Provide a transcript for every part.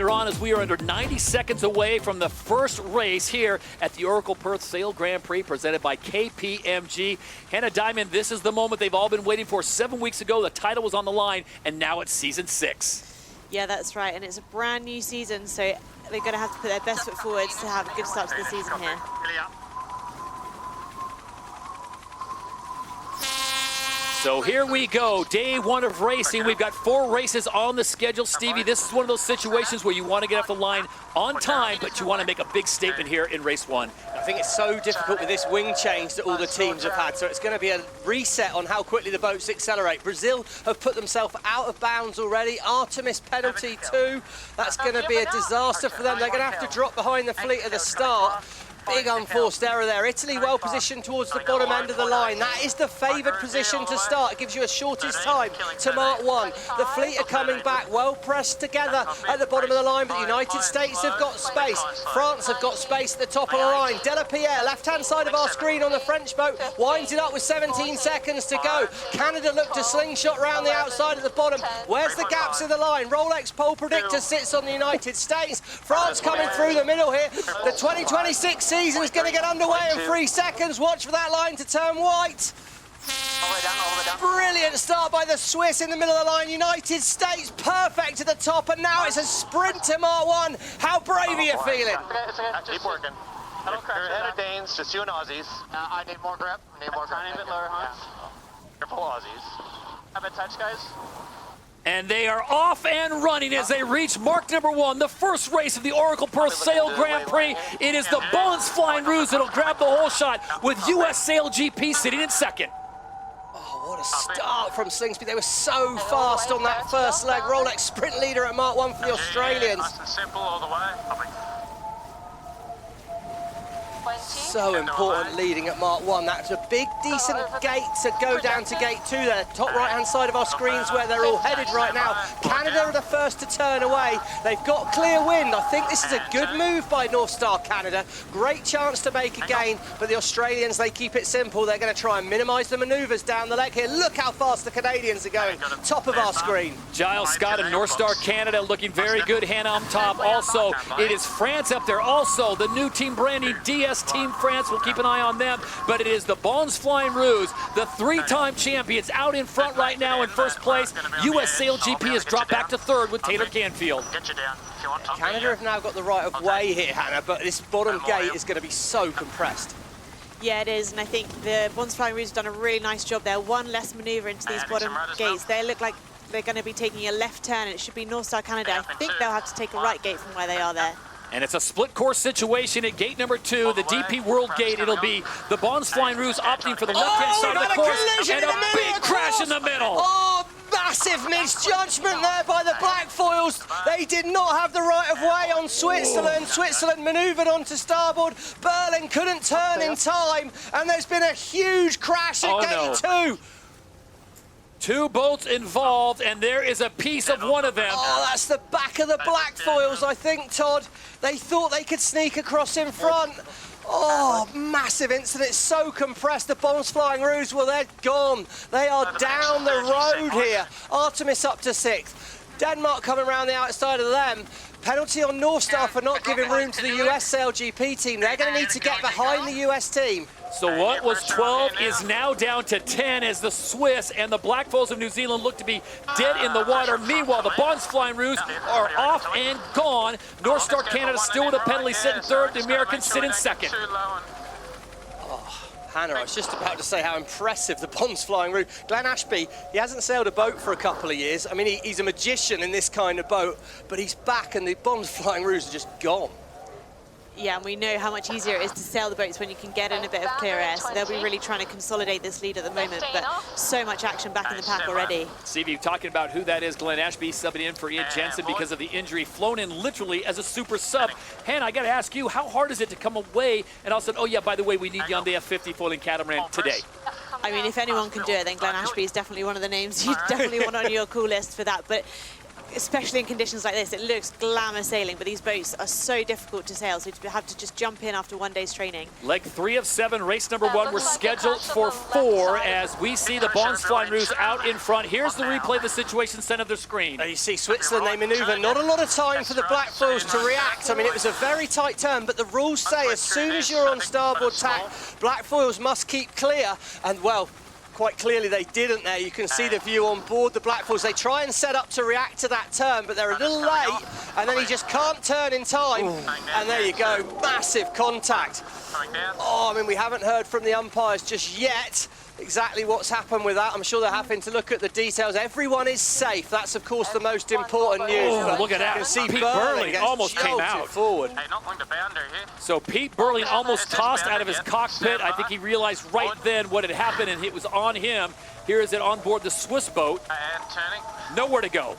later on, as we are under 90 seconds away from the first race here at the Oracle Perth Sail Grand Prix presented by KPMG. Hannah Diamond, this is the moment they've all been waiting for. 7 weeks ago, the title was on the line, and now it's season 6. Yeah, that's right, and it's a brand new season, so they're going to have to put their best foot forward to have a good start to the season here. So here we go, day 1 of racing. We've got 4 races on the schedule. Stevie, this is one of those situations where you want to get off the line on time, but you want to make a big statement here in race 1. I think it's so difficult with this wing change that all the teams have had, so it's going to be a reset on how quickly the boats accelerate. Brazil have put themselves out of bounds already. Artemis penalty 2. That's going to be a disaster for them. They're going to have to drop behind the fleet at the start. Big unforced error there. Italy well positioned towards the bottom end of the line. That is the favoured position to start. It gives you a shortest time to mark 1. The fleet are coming back, well pressed together at the bottom of the line, but the United States have got space. France have got space at the top of the line. Delapierre, left-hand side of our screen on the French boat, winds it up with 17 seconds to go. Canada look to slingshot round the outside at the bottom. Where's the gaps in the line? Rolex pole predictor sits on the United States. France coming through the middle here. The 2026 season is going to get underway in 3 seconds. Watch for that line to turn white. Brilliant start by the Swiss in the middle of the line. United States perfect to the top, and now it's a sprint to Mark 1. How brave are you feeling? Keep working. You're ahead of Danes, just you and Aussies. I need more grip. Need more grip. Tiny bit lower, Hans. Careful, Aussies. Have a touch, guys. And they are off and running as they reach mark number 1, the first race of the Oracle Perth Sail Grand Prix. It is the Bones Flying Ruse that'll grab the whole shot, with US SailGP sitting in second. Oh, what a start from Slingsby. They were so fast on that first leg. Rolex sprint leader at Mark 1 for the Australians. Nice and simple all the way. So important leading at Mark 1. That's a big, decent gate to go down to gate 2 there. Top right-hand side of our screens where they're all headed right now. Canada are the first to turn away. They've got clear wind. I think this is a good move by North Star Canada. Great chance to make a gain, but the Australians, they keep it simple. They're going to try and minimise the manoeuvres down the leg here. Look how fast the Canadians are going. Top of our screen. Giles Scott and North Star Canada looking very good. Hannah on top. Also, it is France up there. Also, the new team branding, DS Team France. We'll keep an eye on them, but it is the Bones Flying Ruse, the 3-time champions, out in front right now in first place. US SailGP has dropped back to 3rd with Taylor Canfield. Canada have now got the right of way here, Hannah, but this bottom gate is going to be so compressed. Yeah, it is, and I think the Bones Flying Ruse have done a really nice job there. One less manoeuvre into these bottom gates. They look like they're going to be taking a left turn, and it should be North Star Canada. I think they'll have to take a right gate from where they are there. And it's a split course situation at gate number 2, the DP World Gate. It'll be the Bones Flying Ruse opting for the left-hand side of the course, and a big crash in the middle. Oh, massive misjudgment there by the Black Foils. They did not have the right of way on Switzerland. Switzerland manoeuvred onto starboard. Berlin couldn't turn in time, and there's been a huge crash at gate 2. 2 boats involved, and there is a piece of one of them. Oh, that's the back of the Black Foils, I think, Todd. They thought they could sneak across in front. Oh, massive incident. It's so compressed. The Bones Flying Ruse, well, they're gone. They are down the road here. Artemis up to 6th. Denmark coming around the outside of them. Penalty on North Star for not giving room to the US SailGP team. They're going to need to get behind the US team. So what was 12 is now down to 10 as the Swiss and the Black Foals of New Zealand look to be dead in the water. Meanwhile, the Bones Flying Ruse are off and gone. North Star Canada still with a penalty, sitting 3rd. The Americans sit in 2nd. Hannah, I was just about to say how impressive the Bones Flying Ruse. Glenn Ashby, he hasn't sailed a boat for a couple of years. I mean, he's a magician in this kind of boat, but he's back and the Bones Flying Ruse are just gone. Yeah, and we know how much easier it is to sail the boats when you can get in a bit of clear air, so they'll be really trying to consolidate this lead at the moment, but so much action back in the pack already. Stevie, talking about who that is, Glenn Ashby subbing in for Ian Jensen because of the injury, flown in literally as a super sub. Hannah, I got to ask you, how hard is it to come away and all of a sudden, oh yeah, by the way, we need you on the F50 foiling catamaran today? I mean, if anyone can do it, then Glenn Ashby is definitely one of the names you definitely want on your call list for that, but especially in conditions like this, it looks glamour sailing, but these boats are so difficult to sail, so you have to just jump in after one day's training. Leg 3 of 7, race number 1. We're scheduled for 4 as we see the Bons Flying Rouge out in front. Here's the replay of the situation center of the screen. You see Switzerland, they manoeuvre. Not a lot of time for the black foils to react. I mean, it was a very tight turn, but the rules say as soon as you're on starboard tack, black foils must keep clear. And, well, quite clearly they didn't there. You can see the view on board the black foils. They try and set up to react to that turn, but they're a little late, and then he just can't turn in time. And there you go, massive contact. Oh, I mean, we haven't heard from the umpires just yet exactly what's happened with that. I'm sure they're having to look at the details. Everyone is safe. That's, of course, the most important news. Oh, look at that. You can see Pete Burling almost came jolted out. Forward. So Pete Burling almost tossed out of his cockpit. I think he realized right then what had happened, and it was on him. Here is it on board the Swiss boat. Nowhere to go.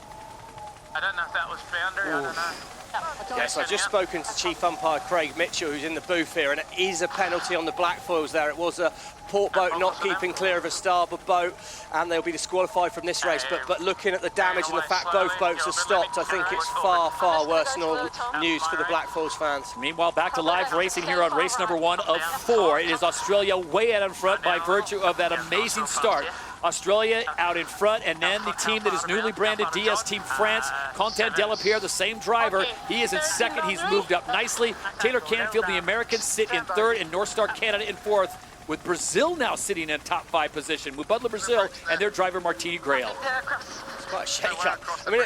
I don't know if that was boundary, I don't know. Yes, I've just spoken to Chief Umpire Craig Mitchell, who's in the booth here, and it is a penalty on the black foils there. It was a port boat not keeping clear of a starboard boat, and they'll be disqualified from this race. But looking at the damage and the fact both boats have stopped, I think it's far, far worse than all news for the black foils fans. Meanwhile, back to live racing here on race number 1 of 4. It is Australia way out in front by virtue of that amazing start. Australia out in front, and then the team that is newly branded DS Team France, Quentin Delapierre, the same driver. He is in second. He's moved up nicely. Taylor Canfield, the Americans, sit in third, and North Star Canada in fourth, with Brazil now sitting in top 5 position, with Butler Brazil and their driver Martini Grail. It's quite a shake-up. I mean,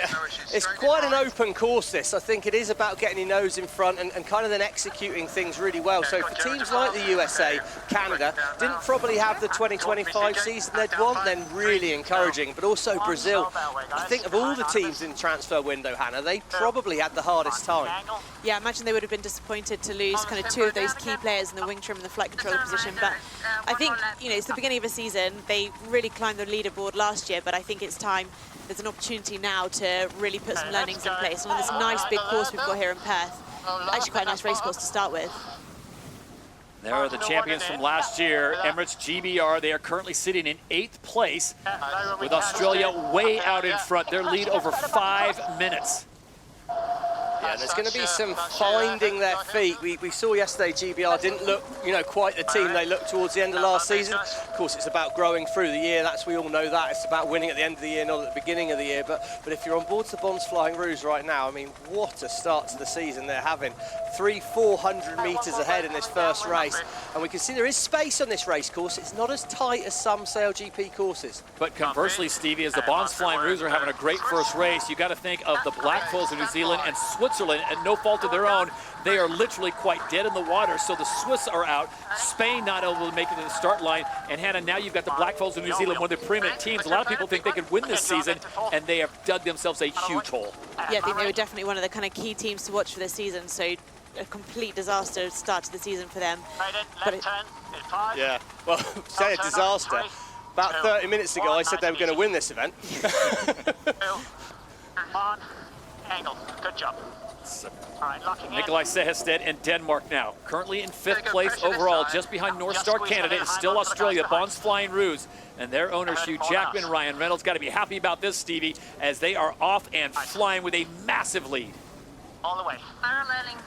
it's quite an open course, this. I think it is about getting your nose in front and kind of then executing things really well. So for teams like the USA, Canada, didn't probably have the 2025 season they'd want, then really encouraging. But also Brazil, I think of all the teams in the transfer window, Hannah, they probably had the hardest time. Yeah, I imagine they would have been disappointed to lose kind of 2 of those key players in the wing trim and the flight controller position. But I think, you know, it's the beginning of a season. They really climbed the leaderboard last year, but I think it's time. There's an opportunity now to really put some learnings in place. And on this nice big course we've got here in Perth, actually quite a nice race course to start with. There are the champions from last year, Emirates GBR. They are currently sitting in 8th place, with Australia way out in front. Their lead over 5 minutes. Yeah, there's going to be some finding their feet. We saw yesterday GBR didn't look, you know, quite the team they looked towards the end of last season. Of course, it's about growing through the year. We all know that. It's about winning at the end of the year, not at the beginning of the year. But if you're on board the Bons Flying Rouge right now, I mean, what a start to the season they're having. 300-400 metres ahead in this first race. And we can see there is space on this race course. It's not as tight as some SailGP courses. But conversely, Stevie, as the Bons Flying Rouge are having a great first race, you got to think of the Black Foils of New Zealand and Switzerland, and no fault of their own. They are literally quite dead in the water, so the Swiss are out. Spain not able to make it to the start line. And Hannah, now you've got the Black Foils of New Zealand, one of the preeminent teams. A lot of people think they could win this season, and they have dug themselves a huge hole. Yeah, I think they were definitely one of the kind of key teams to watch for this season, so a complete disaster start to the season for them. But yeah, well, say a disaster. About 30 minutes ago, I said they were going to win this event. On, angle, good job. Nikolai Sehested in Denmark now, currently in 5th place overall, just behind North Star Canada is still Australia, Bons Flying Rouge, and their owner, Hugh Jackman, Ryan Reynolds, got to be happy about this, Stevie, as they are off and flying with a massive lead. All the way.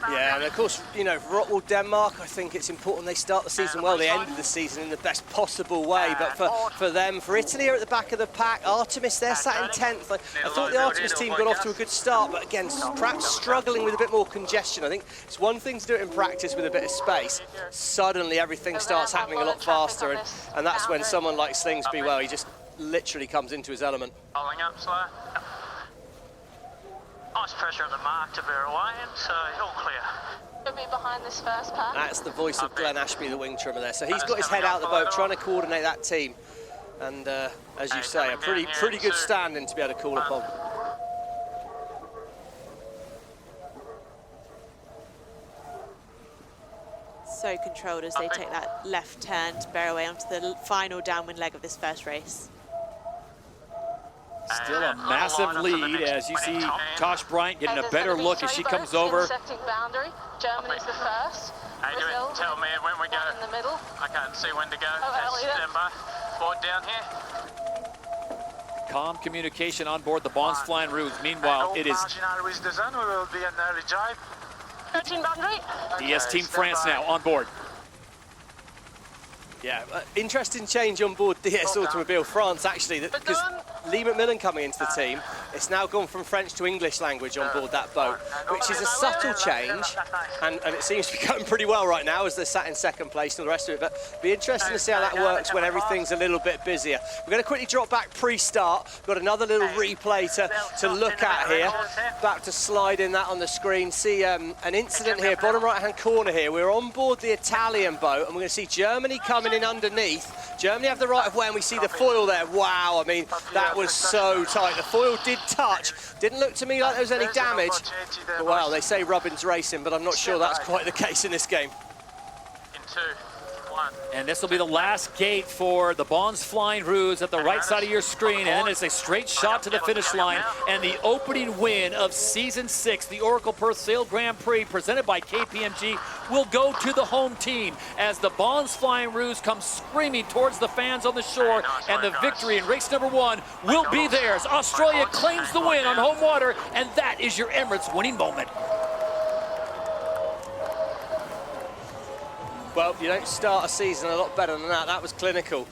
Yeah, and of course, you know, Rottwell, Denmark, I think it's important they start the season well, they ended the season in the best possible way, but for them, for Italy are at the back of the pack, Artemis, they're sat in 10th. I thought the Artemis team got off to a good start, but again, perhaps struggling with a bit more congestion. I think it's one thing to do it in practice with a bit of space. Suddenly everything starts happening a lot faster, and that's when someone like Slingsby, well, he just literally comes into his element. Following up slow. Nice pressure at the mark to bear away, so all clear. Should be behind this first pack. That's the voice of Glenn Ashby, the wing trimmer there. So he's got his head out the boat, trying to coordinate that team. And as you say, a pretty good stand-in to be able to call upon. so controlled as they take that left turn to bear away onto the final downwind leg of this first race. Still a massive lead as you see Tosh Bryant getting a better look as she comes over. Boundary. Germany's the first. Hey, tell me when we go. In the middle. I can't see when to go. Oh, Stand by. Board down here. Calm communication on board the Bonds Flying Rouge. Meanwhile, it is DS Team France now on board. Yeah, interesting change on board DS Automobile France, actually, because Lee McMillan coming into the team, it's now gone from French to English language on board that boat, which is a subtle change, and it seems to be going pretty well right now as they're sat in second place and the rest of it, but it'll be interesting to see how that works when everything's a little bit busier. We're going to quickly drop back pre-start, got another little replay to look at here, about to slide in that on the screen, see an incident here, bottom right-hand corner here, we're on board the Italian boat, and we're going to see Germany coming in underneath. Germany have the right of way, and we see the foil there. Wow, I mean, that was so tight. The foil did touch. Didn't look to me like there was any damage. But wow, they say rubbing's racing, but I'm not sure that's quite the case in this game. In 2, 1. And this will be the last gate for the Bonds Flying Rouge at the right side of your screen. And then it's a straight shot to the finish line. And the opening win of Season 6, the Oracle Perth Sail Grand Prix, presented by KPMG, will go to the home team as the Bonds Flying Rouge comes screaming towards the fans on the shore. And the victory in race number 1 will be theirs. Australia claims the win on home water. And that is your Emirates winning moment. Well, you don't start a season a lot better than that. That was clinical.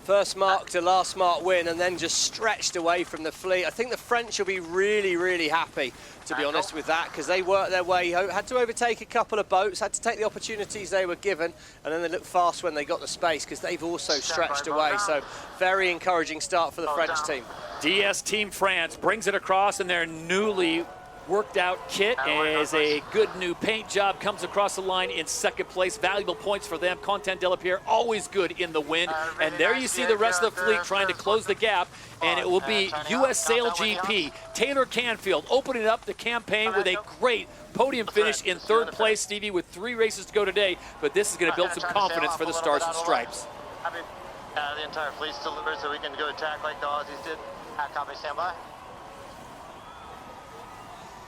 First mark to last mark win, and then just stretched away from the fleet. I think the French will be really, really happy, to be honest with that, because they worked their way, had to overtake a couple of boats, had to take the opportunities they were given, and then they looked fast when they got the space, because they've also stretched away. So very encouraging start for the French team. DS Team France brings it across in their newly worked out kit as a good new paint job comes across the line in second place. Valuable points for them. Content Delapierre always good in the wind. And there you see the rest of the fleet trying to close the gap. And it will be US SailGP. Taylor Canfield opening up the campaign with a great podium finish in third place, Stevie, with 3 races to go today. But this is going to build some confidence for the Stars and Stripes. The entire fleet's delivered, so we can go attack like the Aussies did. Copy, stand by.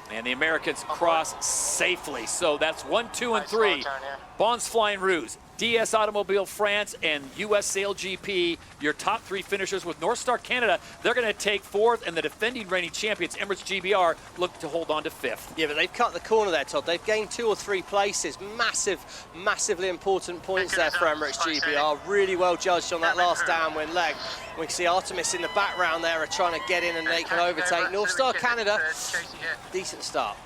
And the Americans cross safely. So that's 1, 2, and 3. Bonds Flying Rouge, DS Automobile France, and US SailGP, your top 3 finishers. With North Star Canada, they're going to take 4th, and the defending reigning champions, Emirates GBR, look to hold on to 5th. Yeah, but they've cut the corner there, Todd. They've gained 2 or 3 places. Massively important points there for Emirates GBR. Really well judged on that last downwind leg. We can see Artemis in the background there are trying to get in and they can overtake. North Star Canada, decent start.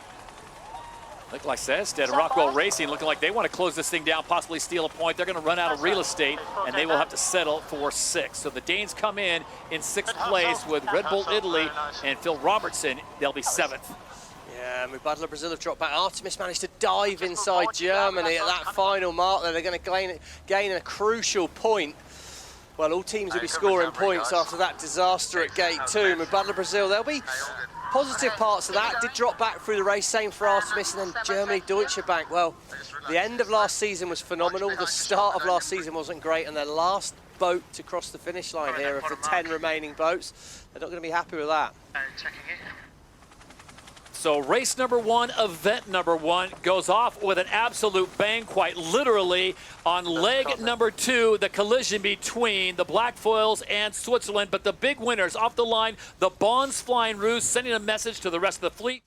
Look like Sestead and Rockwell Racing looking like they want to close this thing down, possibly steal a point. They're going to run out of real estate, and they will have to settle for 6th. So the Danes come in 6th place with Red Bull Italy and Phil Robertson. They'll be 7th. Yeah, Mubadala Brazil have dropped back. Artemis managed to dive inside Germany at that final mark there. They're going to gain a crucial point. Well, all teams will be scoring points after that disaster at gate 2. Mubadala Brazil, there'll be positive parts of that. Did drop back through the race, same for Artemis, and then Germany, Deutsche Bank. Well, the end of last season was phenomenal. The start of last season wasn't great, and their last boat to cross the finish line here of the 10 remaining boats, they're not going to be happy with that. So race number 1, event number 1, goes off with an absolute bang, quite literally, on leg number 2, the collision between the Black Foils and Switzerland. But the big winners off the line, the Bonds Flying Rouge, sending a message to the rest of the fleet.